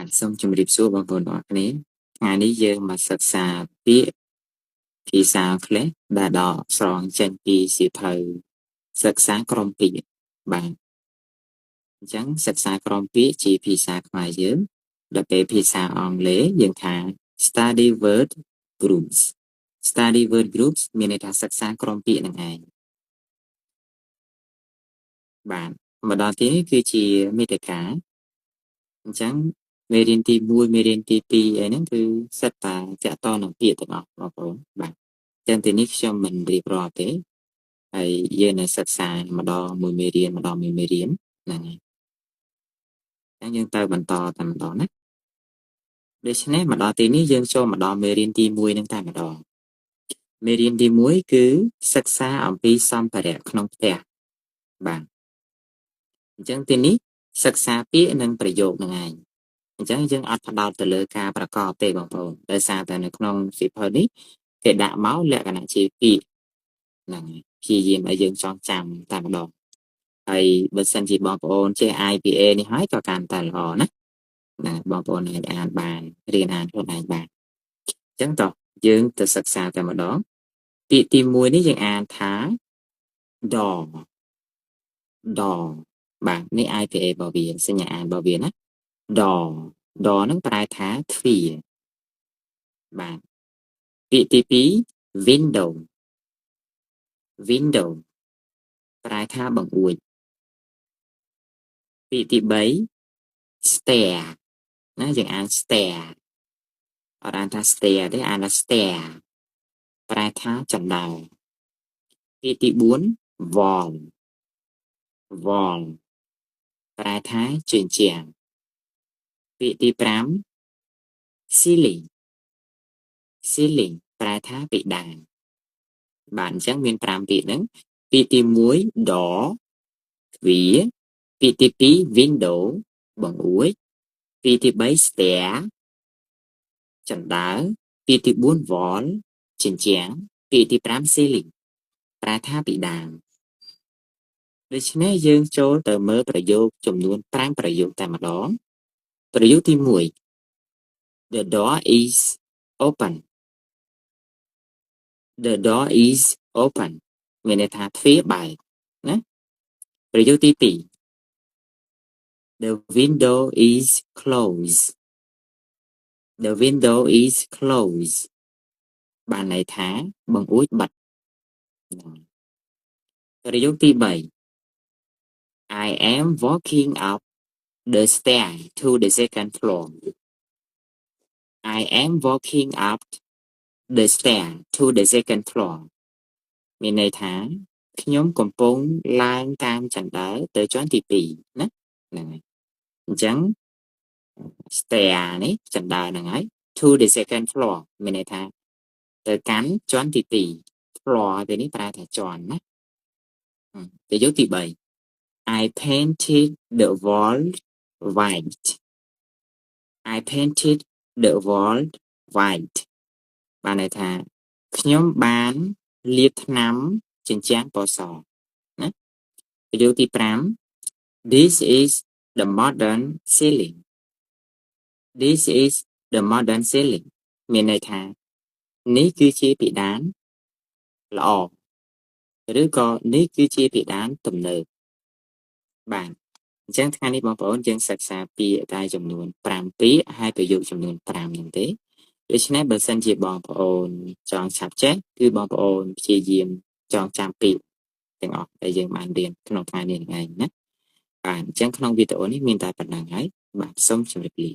បាទសូមជម្រាបសួរបងប្អូនទាំងអស់គ្នាថ្ងៃនេះយើងមកសិក្សាពាក្យភាសាអង់គ្លេសដែលដកស្រង់ចេញពីសៀវភៅសិក្សាក្រុមពាក្យបាទអញ្ចឹងសិក្សាក្រុមពាក្យជាភាសាខ្មែរយើងដល់ពេលភាសាអង់គ្លេសយើងថា study word groups មានន័យថាសិក្សាក្រុមពាក្យនឹងឯងបាទមកដល់ទីនេះគឺជាមេត្តាអញ្ចឹងមេរៀនទី1មេរៀនទី2អីហ្នឹងគឺសិតតាតាក់ទងនឹងពាក្យទាំងអស់បងប្អូនបាទចឹងទីនេះខ្ញុំមិនរៀបរាប់ទេហើយយើងនឹងសិក្សម្ដងមួយមេរៀនម្ដងមួយមេរៀនហ្នឹងហើយអញ្ចឹងយើងទៅបន្តតែម្ដងណាដូច្នេះមកដល់ទីនេះយើងចូលមកដល់មេរៀនទី1ហ្នឹងតែម្ដងមេរៀនទី1គឺសិក្សាអំពីសម្ភារៈក្នុងផ្ទះបាទអញ្ចឹងទីនេះសិក្សាពាក្យនិងប្រយោគហ្នឹងឯងអញ្ចឹងយើងអត់ផ្ដោតទៅលើការប្រកបទេបងប្អូនដោយសារតែនៅក្នុងសៀវភៅនេះគេដាក់មកលក្ខណៈជាពាក្យហ្នឹងព្យាយាមឲ្យយើងចងចាំតែម្ដងហើយបើសិនជាបងប្អូនចេះ IPA នេះហើយក៏កាន់តែល្អណាបងប្អូនអាចអានបានរៀនអានខ្លួនឯងបានអញ្ចឹងតោះយើងទៅសិក្សាតែម្ដងពាក្យទី1នេះយើងអានថា door បាទនេះ IPA របស់វាសញ្ញាអានរបស់វាណា door ហ្នឹងប្រែថាទ្វារបាទពាក្យទី2 window ប្រែថាបង្អួចពាក្យទី3 stair ណាយើងអាន stair អត់អានថា stair ទេអានថា stair ប្រែថាចណ្ដើរពាក្យទី4 wall ប្រែថាជញ្ជាំងពាក្យទី5 ceiling ប្រែថាពិដានបាទអញ្ចឹងមាន5ពាក្យហ្នឹងពាក្យទី1 door ទ្វារពាក្យទី2 window បង្អួចពាក្យទី3 stair ចណ្ដើរពាក្យទី4 wall ជញ្ជាំងពាក្យទី5 ceiling ប្រែថាពិដានដូច្នេះយើងចូលទៅមើលប្រយោគចំនួន5ប្រយោគតែម្ដងប្រយោគទី1 The door is open មានន័យថាទ្វារបើកណាប្រយោគទី2 The window is closed បានន័យថាបង្អួចបិទប្រយោគទី3 I am walking up the stair to the second floor I am walking up the stair to the second floor មានន័យថាខ្ញុំកំពុងឡើងតាមចណ្ដើរទៅជាន់ទី2ណាហ្នឹងហើយអញ្ចឹង stair នេះចណ្ដើរហ្នឹងហើយ to the second floor មានន័យថាទៅកាន់ជាន់ទី2 floor ទៅនេះប្រែថាជាន់ណាប្រយោគទី3 I painted the wall white បានន័យថាខ្ញុំបានលាបថ្នាំជញ្ជាំងពណ៌សណាប្រយោគទី5 This is the modern ceiling មានន័យថានេះគឺជាពិដានល្អឬក៏នេះគឺជាពិដានទំនើបបាទអញ្ចឹងថ្ងៃនេះបងប្អូនយើងសិក្សាពាក្យតែចំនួន5ពាក្យហើយប្រយោគចំនួន5ហ្នឹងទេដូច្នេះបើសិនជាបងប្អូនចង់ឆាប់ចេះគឺបងប្អូនព្យាយាមចងចាំពាក្យទាំងអស់ដែលយើងបានរៀនក្នុងថ្ងៃនេះហ្នឹងឯងណាបាទអញ្ចឹងក្នុងវីដេអូនេះមានតែប៉ុណ្្នឹងហើយបាទសូមជម្រាបលា